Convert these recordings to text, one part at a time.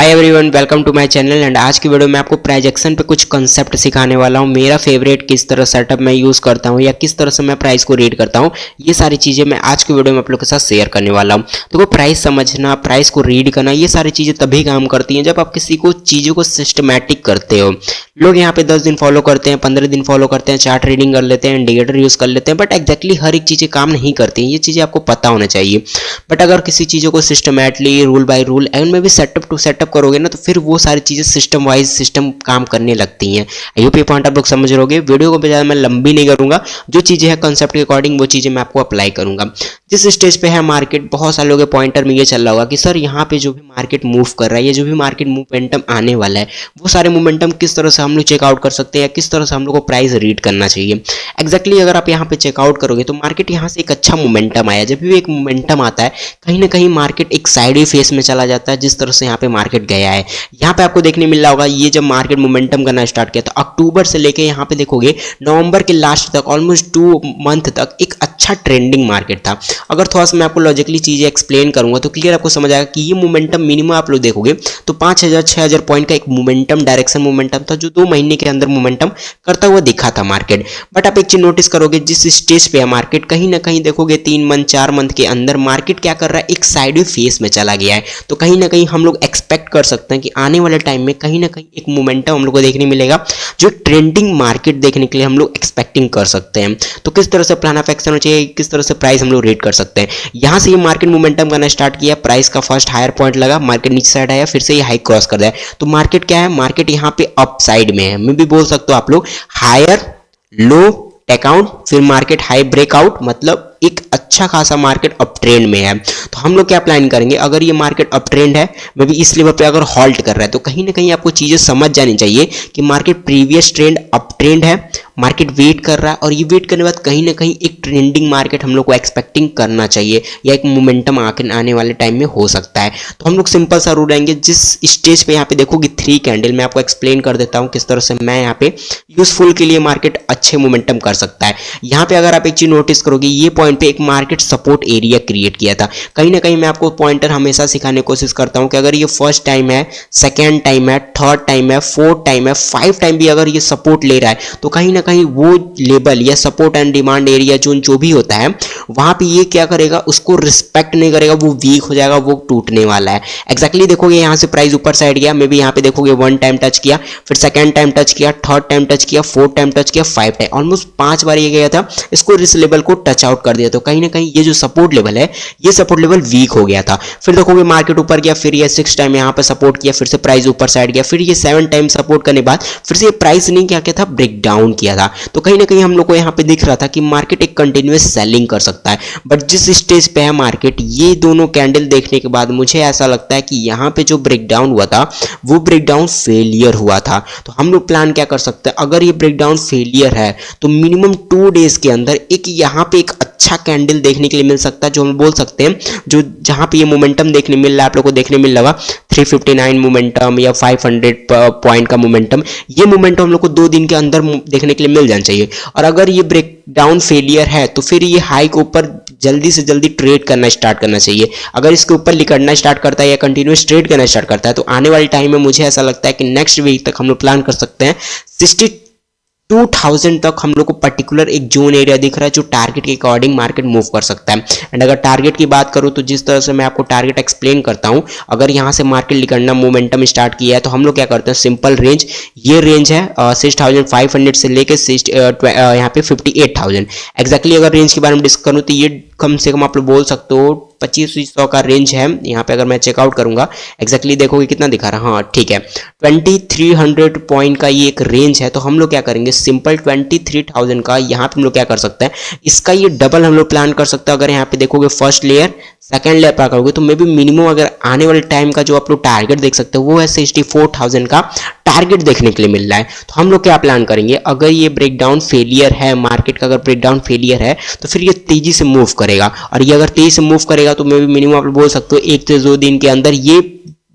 Hi everyone, welcome to my channel. And आज की video में आपको प्राइस एक्शन पे कुछ कंसेप्ट सिखाने वाला हूँ। मेरा फेवरेट किस तरह सेटअप मैं यूज़ करता हूँ या किस तरह से मैं प्राइस को रीड करता हूँ, ये सारी चीज़ें मैं आज की वीडियो में आप लोग के साथ शेयर करने वाला हूँ। तो प्राइस समझना, प्राइस को रीड करना, ये सारी चीज़ें तभी काम करती हैं जब आप किसी को चीज़ों को सिस्टमैटिक करते हो। लोग यहाँ पे 10 दिन फॉलो करते हैं, 15 दिन फॉलो करते हैं, चार्ट रीडिंग कर लेते हैं, इंडिकेटर यूज़ कर लेते हैं, बट एक्जैक्टली हर एक चीज़ें काम नहीं करती हैं। ये चीज़ें आपको पता होना चाहिए। बट अगर किसी चीज़ों को systematically, rule by rule and में भी सेटअप टू सेटअप करोगे ना, तो फिर वो सारी चीज़ें सिस्टम वाइज सिस्टम काम करने लगती हैं। आई होप ये पॉइंट आप लोग समझ रहोगे। वीडियो को ज़्यादा मैं लंबी नहीं करूँगा, जो चीज़ें हैं कंसेप्ट के अकॉर्डिंग वो चीज़ें मैं आपको अप्लाई करूँगा। जिस स्टेज पे है मार्केट, बहुत सारे लोगों के पॉइंटर में ये चल रहा होगा कि सर यहाँ पे जो भी मार्केट मूव कर रहा है, ये जो भी मार्केट मोमेंटम आने वाला है, वो सारे मोमेंटम किस तरह से हम लोग चेकआउट कर सकते हैं या किस तरह से हम लोग को प्राइस रीड करना चाहिए। एक्जैक्टली अगर आप यहाँ पे चेकआउट करोगे तो मार्केट यहाँ से एक अच्छा मोमेंटम आया। जब भी एक मोमेंटम आता है, कहीं ना कहीं मार्केट एक साइड फेस में चला जाता है। जिस तरह से यहाँ पे मार्केट गया है, यहाँ पे आपको देखने मिल रहा होगा, ये जब मार्केट मोमेंटम करना स्टार्ट किया तो अक्टूबर से लेके यहाँ पे देखोगे नवंबर के लास्ट तक, ऑलमोस्ट 2 मंथ तक एक अच्छा ट्रेंडिंग मार्केट था। अगर थोड़ा सा मैं आपको लॉजिकली चीजें एक्सप्लेन करूंगा तो क्लियर आपको समझ आएगा कि ये मोमेंटम मिनिमम आप लोग देखोगे तो 5000-6000 पॉइंट का एक मोमेंटम, डायरेक्शन मोमेंटम था, जो 2 महीने के अंदर मोमेंटम करता हुआ दिखा था मार्केट। बट आप एक चीज नोटिस करोगे, जिस स्टेज पे है मार्केट, कहीं ना कहीं देखोगे 3 मंथ 4 मंथ के अंदर मार्केट क्या कर रहा है, एक साइड फेस में चला गया है। तो कहीं ना कहीं हम लोग एक्सपेक्ट कर सकते हैं कि आने वाले टाइम में कहीं ना कहीं एक मोमेंटम हम लोग को देखने मिलेगा, जो ट्रेंडिंग मार्केट देखने के लिए हम लोग एक्सपेक्टिंग कर सकते हैं। तो किस तरह से प्लान ऑफ एक्शन होना चाहिए, किस तरह से प्राइस हम लोग रीड कर सकते हैं। यहां से ये मार्केट मोमेंटम करना स्टार्ट किया, प्राइस का फर्स्ट हायर पॉइंट लगा, मार्केट नीचे साइड आया, फिर से ये हाई क्रॉस कर दिया। तो मार्केट क्या है, मार्केट यहाँ पे अप साइड में है। मैं भी बोल सकता हूं आप लोग हायर लो टेकआउट, फिर मार्केट हाई ब्रेकआउट, मतलब एक अच्छा खासा मार्केट अप ट्रेंड में है। तो हम लोग क्या प्लान करेंगे, अगर ये मार्केट अप ट्रेंड है, मे भी इस लेवल पे अगर हॉल्ट कर रहा है, तो कहीं ना कहीं आपको चीजें समझ जानी चाहिए कि market previous trend up trend है, मार्केट वेट कर रहा है, और ये वेट करने के बाद कहीं ना कहीं एक ट्रेंडिंग मार्केट हम लोग को एक्सपेक्टिंग करना चाहिए, या एक मोमेंटम आने वाले टाइम में हो सकता है। तो हम लोग सिंपल सा रूल आएंगे, जिस स्टेज पे यहाँ पे देखोगे 3 कैंडल, मैं आपको एक्सप्लेन कर देता हूँ किस तरह से मैं यहाँ पे यूजफुल के लिए मार्केट अच्छे मोमेंटम कर सकता है। यहाँ पे अगर आप एक चीज नोटिस करोगे, ये पॉइंट पे एक मार्केट सपोर्ट एरिया क्रिएट किया था। कहीं ना कहीं मैं आपको पॉइंटर हमेशा सिखाने की कोशिश करता हूं कि अगर ये फर्स्ट टाइम है, सेकेंड टाइम है, थर्ड टाइम है, फोर्थ टाइम है, 5 टाइम भी अगर ये सपोर्ट ले रहा है, तो कहीं ना कहीं वो लेवल या support and demand area zone जो भी होता है, वहां पे ये क्या करेगा, उसको रिस्पेक्ट नहीं करेगा, वो वीक हो जाएगा, वो टूटने वाला है। एक्जैक्टली देखोगे यहाँ से प्राइस ऊपर साइड गया, मे बी यहाँ पे देखोगे 1 टाइम टच किया, फिर सेकेंड टाइम टच किया, थर्ड टाइम टच किया, फोर्थ टाइम टच किया, 5 टाइम, ऑलमोस्ट 5 बार ये गया था, इसको इस लेवल को टच आउट कर दिया। तो कहीं ना कहीं ये जो सपोर्ट लेवल है, ये सपोर्ट लेवल वीक हो गया था। फिर देखोगे मार्केट ऊपर गया, फिर ये 6 टाइम यहाँ पे सपोर्ट किया, फिर से प्राइस ऊपर साइड गया, फिर ये 7 टाइम सपोर्ट करने बाद फिर से ये प्राइस नहीं क्या था, ब्रेक डाउन किया था। तो कहीं ना कहीं हम लोग को यहाँ पे दिख रहा था कि मार्केट एक कंटिन्यूअस सेलिंग कर सकता है। बट जिस स्टेज पे है मार्केट, ये दोनों कैंडल देखने के बाद मुझे ऐसा लगता है कि यहाँ पे जो ब्रेक डाउन हुआ था, वो ब्रेक डाउन फेलियर हुआ था। तो हम लोग प्लान क्या कर सकते हैं, अगर ये ब्रेक डाउन फेलियर है तो मिनिमम 2 डेज के अंदर एक यहाँ पे एक अच्छा कैंडल देखने के लिए मिल सकता है, जो हम बोल सकते हैं, जो जहां पे ये मोमेंटम देखने मिल रहा है, आप लोगों को देखने मिल रहा 359 मोमेंटम या 500 पॉइंट का मोमेंटम, ये मोमेंटम हम लोग को 2 दिन के अंदर देखने के लिए मिल जाना चाहिए। और अगर ये ब्रेक डाउन फेलियर है तो फिर ये हाई के ऊपर जल्दी से जल्दी ट्रेड करना स्टार्ट करना चाहिए। अगर इसके ऊपर लिकड़ना स्टार्ट करता है या कंटिन्यूस ट्रेड करना स्टार्ट करता है, तो आने वाले टाइम में मुझे ऐसा लगता है कि नेक्स्ट वीक तक हम लोग प्लान कर सकते हैं 62,000 तक हम लोग को पर्टिकुलर एक जोन एरिया दिख रहा है, जो टारगेट के अकॉर्डिंग मार्केट मूव कर सकता है। एंड अगर टारगेट की बात करूं तो जिस तरह से मैं आपको टारगेट एक्सप्लेन करता हूं, अगर यहां से मार्केट लिकड़ना मोमेंटम स्टार्ट किया है, तो हम लोग क्या करते हैं, सिंपल रेंज, ये रेंज है 6500 से लेके यहाँ पे 58,000। एक्जैक्टली अगर रेंज के बारे में डिस्कस करूं तो ये कम से कम आप लोग बोल सकते हो 2500 का रेंज है। यहाँ पे अगर मैं चेकआउट करूंगा, एक्जैक्टली देखोगे कितना दिखा रहा है, हाँ ठीक है, 2300 पॉइंट का ये एक रेंज है। तो हम लोग क्या करेंगे, सिंपल 23,000 का यहाँ पे हम लोग क्या कर सकते हैं, इसका ये डबल हम लोग प्लान कर सकते हैं। अगर यहाँ पे देखोगे फर्स्ट लेयर सेकेंड लेयर पर करोगे, तो मे बी मिनिमम अगर आने वाले टाइम का जो आप लोग टारगेट देख सकते हो, वो है 64,000 का टारगेट देखने के लिए मिल रहा है। तो हम लोग क्या प्लान करेंगे, अगर ये ब्रेकडाउन फेलियर है, मार्केट का अगर ब्रेकडाउन फेलियर है, तो फिर ये तेजी से मूव करेगा, और ये अगर तेजी से मूव करेगा तो मे बी मिनिमम आप बोल सकते हो 1 से 2 दिन के अंदर ये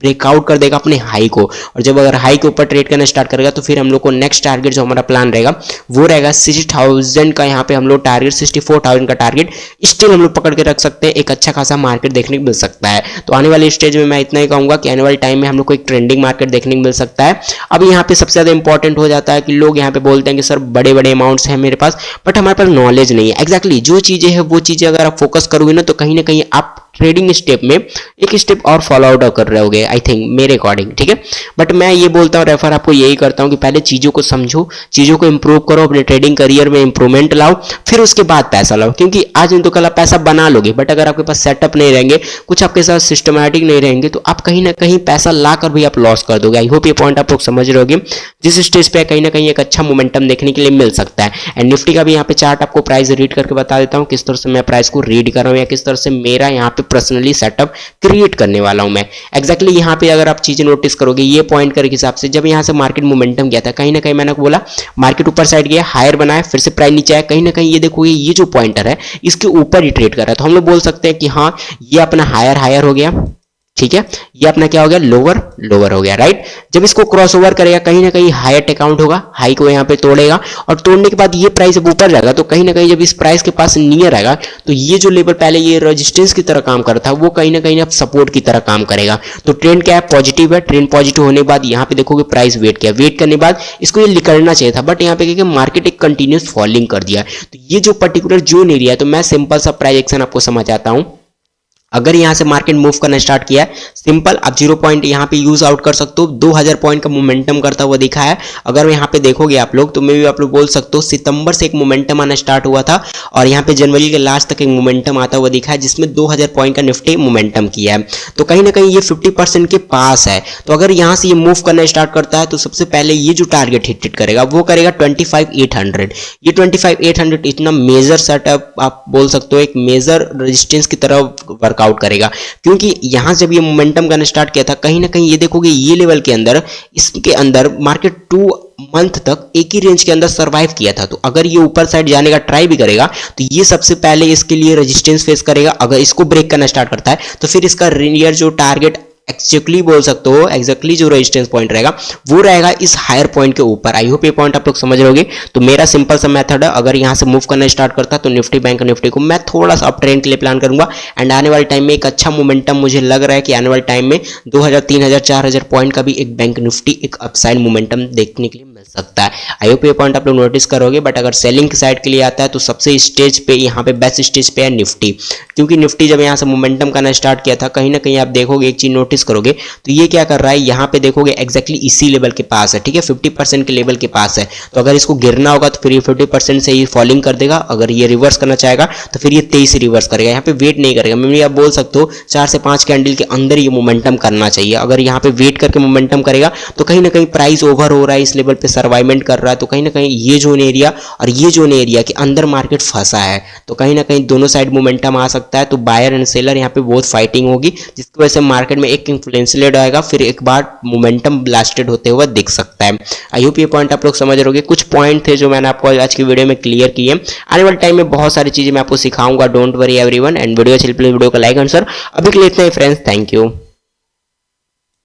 ब्रेकआउट कर देगा अपने हाई को, और जब अगर हाई के ऊपर ट्रेड करना स्टार्ट करेगा तो फिर हम लोग को नेक्स्ट टारगेट जो हमारा प्लान रहेगा वो रहेगा 60,000 का। यहाँ पे हम लोग टारगेट 64,000 का टारगेट स्टिल हम लोग पकड़ के रख सकते हैं, एक अच्छा खासा मार्केट देखने को मिल सकता है। तो आने वाले स्टेज में मैं इतना ही कहूंगा कि आने वाले टाइम में हम लोग को एक ट्रेंडिंग मार्केट देखने को मिल सकता है। अब यहाँ पे सबसे ज्यादा इंपॉर्टेंट हो जाता है कि लोग यहाँ पे बोलते हैं कि सर बड़े बड़े अमाउंट्स हैं मेरे पास, बट हमारे पास नॉलेज नहीं है। एग्जैक्टली जो चीजें हैं वो चीजें अगर आप फोकस करोगे ना तो कहीं ना कहीं आप ट्रेडिंग स्टेप में एक स्टेप और फॉलो आउट कर रहे होगे, आई थिंक मेरे अकॉर्डिंग, ठीक है। बट मैं ये बोलता हूँ, रेफर आपको यही करता हूँ कि पहले चीजों को समझो, चीजों को इंप्रूव करो, अपने ट्रेडिंग करियर में इंप्रूवमेंट लाओ, फिर उसके बाद पैसा लाओ। क्योंकि आज नहीं तो कल आप पैसा बना लोगे, बट अगर आपके पास सेटअप नहीं रहेंगे, कुछ आपके साथ सिस्टमैटिक नहीं रहेंगे, तो आप कहीं ना कहीं पैसा ला कर भी आप लॉस कर दोगे। आई होप ये पॉइंट आप लोग समझ रहे होगे। जिस स्टेज पे कहीं ना कहीं एक अच्छा मोमेंटम देखने के लिए मिल सकता है। एंड निफ्टी का भी यहाँ पे चार्ट आपको प्राइस रीड करके बता देता हूँ, किस तरह से मैं प्राइस को रीड कर रहा हूँ या किस तरह से मेरा यहाँ पे पर्सनली सेटअप क्रिएट करने वाला हूं मैं। एग्जैक्टली यहाँ पे अगर आप चीजें नोटिस करोगे, ये पॉइंट के हिसाब से जब यहाँ से मार्केट मोमेंटम गया था, कहीं ना कहीं मैंने बोला मार्केट ऊपर साइड गया, हायर बनाया, फिर से प्राइस नीचे आया, कहीं ना कहीं ये देखोगे ये जो पॉइंटर है इसके ऊपर ही ट्रेड कर रहा है। तो हम लोग बोल सकते हैं कि हाँ ये अपना हायर हो गया, ठीक है, ये अपना क्या हो गया, लोअर हो गया, राइट। जब इसको क्रॉस ओवर करेगा कहीं ना कहीं हायर टेकआउट होगा, हाई को यहाँ पे तोड़ेगा, और तोड़ने के बाद ये प्राइस अब ऊपर जाएगा, तो कहीं ना कहीं जब इस प्राइस के पास नियर आएगा तो ये जो लेवल पहले ये रेजिस्टेंस की तरह काम कर रहा था वो कहीं ना कहीं अब सपोर्ट की तरह काम करेगा। तो ट्रेंड क्या है, पॉजिटिव है। ट्रेंड पॉजिटिव होने के बाद यहाँ पे देखोगे प्राइस वेट किया, वेट करने के बाद इसको ये निकलना चाहिए था, बट यहाँ पे क्या मार्केट एक कंटिन्यूस फॉलिंग कर दिया। तो ये जो पर्टिकुलर जोन एरिया है, तो मैं सिंपल सा प्राइस एक्शन आपको समझाता हूँ। अगर यहां से मार्केट मूव करना स्टार्ट किया है, सिंपल आप 0 पॉइंट यहां पे यूज आउट कर सकते हो। 2000 पॉइंट का मोमेंटम करता हुआ दिखा है। अगर यहां पे देखोगे आप लोग तो मे भी आप लोग बोल सकते हो सितंबर से एक मोमेंटम आना स्टार्ट हुआ था और यहां पे जनवरी के लास्ट तक एक मोमेंटम आता हुआ दिखा है जिसमें 2000 पॉइंट का निफ्टी मोमेंटम किया है। तो कहीं ना कहीं ये 50% के पास है। तो अगर यहां से ये मूव करना स्टार्ट करता है तो सबसे पहले ये जो टारगेट हिट करेगा वो करेगा 25,800। ये 25,800 इतना मेजर सेटअप आप बोल सकते हो, एक मेजर रेजिस्टेंस की तरह वर्कआउट करेगा। क्योंकि यहां से भी ये मोमेंटम करना स्टार्ट किया था, कहीं ना कहीं ये देखोगे ये लेवल के अंदर, इसके अंदर मार्केट 2 मंथ तक एक ही रेंज के अंदर सरवाइव किया था। तो अगर ये ऊपर साइड जाने का ट्राई भी करेगा तो ये सबसे पहले इसके लिए रेजिस्टेंस फेस करेगा। अगर इसको ब्रेक करना स्टार्ट करता है तो फिर इसका नियर जो टारगेट एक्चुअली बोल सकते हो, एग्जैक्टली जो रेजिस्टेंस पॉइंट रहेगा वो रहेगा इस हायर पॉइंट के ऊपर। आई होप ये पॉइंट आप लोग समझ रहोगे। तो मेरा सिंपल सा मेथड है, अगर यहां से मूव करना स्टार्ट करता तो निफ्टी बैंक निफ्टी को मैं थोड़ा सा अप ट्रेंड के लिए प्लान करूंगा। एंड आने वाले टाइम में एक अच्छा मोमेंटम मुझे लग रहा है कि आने वाले टाइम में 2000 3000 4000 पॉइंट का भी एक बैंक निफ्टी एक अपसाइड मोमेंटम देखने के लिए मिल सकता है। आई होप ये पॉइंट आप लोग नोटिस करोगे। बट अगर सेलिंग की साइड के लिए आता है तो सबसे स्टेज पे यहाँ पे बेस्ट स्टेज पे है निफ्टी। क्योंकि निफ्टी जब यहाँ से मोमेंटम करना स्टार्ट किया था, कहीं ना कहीं आप देखोगे एक चीज नोटिस करोगे तो ये क्या कर रहा है, यहाँ पे देखोगे एग्जैक्टली इसी लेवल के पास है, ठीक है, 50% के लेवल के पास है। तो अगर इसको गिरना होगा तो फिर ये 50% से ही फॉलिंग कर देगा। अगर ये रिवर्स करना चाहेगा तो फिर ये 23 रिवर्स करेगा, यहाँ पे वेट नहीं करेगा। मैं आप बोल सकते हो 4 से 5 कैंडल के अंदर ये मोमेंटम करना चाहिए। अगर यहाँ पे वेट करके मोमेंटम करेगा तो कहीं ना कहीं प्राइस ओवर हो रहा है, इस लेवल पे सर्वाइवमेंट कर रहा है, तो कहीं ना कहीं ये जोन एरिया और ये जोन एरिया के अंदर मार्केट फंसा है। तो कहीं ना कहीं दोनों साइड मोमेंटम आ सकता है। तो बायर एंड सेलर यहाँ पे बहुत फाइटिंग होगी, जिसकी वजह से मार्केट में एक इन्फ्लुएंसलेड आएगा, फिर एक बार मोमेंटम ब्लास्टेड होते हुए दिख सकता है। आई होप ये पॉइंट आप लोग समझ रहोगे। कुछ पॉइंट थे जो मैंने आपको आज की वीडियो में क्लियर किए। आने वाले टाइम में बहुत सारी चीजें मैं आपको सिखाऊंगा, don't worry everyone. And video अच्छी लगी वीडियो को लाइक एंड शेयर। अभी के लिए इतना ही फ्रेंड्स, थैंक यू।